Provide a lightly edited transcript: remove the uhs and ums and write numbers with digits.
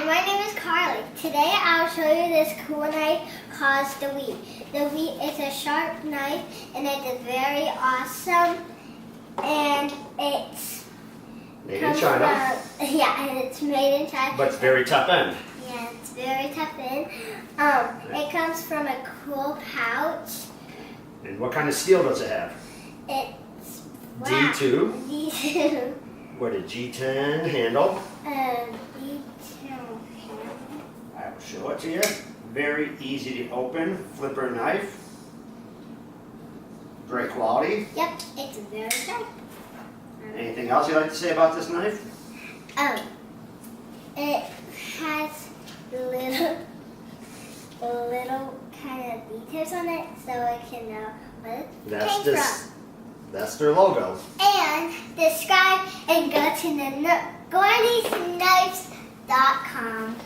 Hi, my name is Carly. Today I'll show you this cool knife called the Wheat. The Wheat is a sharp knife and it's very awesome. And it's made in China. And it's made in China. But it's very tough end. Yeah, it's very tough in. It comes from a cool pouch. And what kind of steel does it have? It's D2. D2. What a G10 handle. D2 handle. I will show it to you. Very easy to open, flipper knife. Great quality. Yep, it's very sharp. Anything else you'd like to say about this knife? It has little kind of details on it, so I can know what it came from. That's their logo. And subscribe and go to the GordysKnives.com.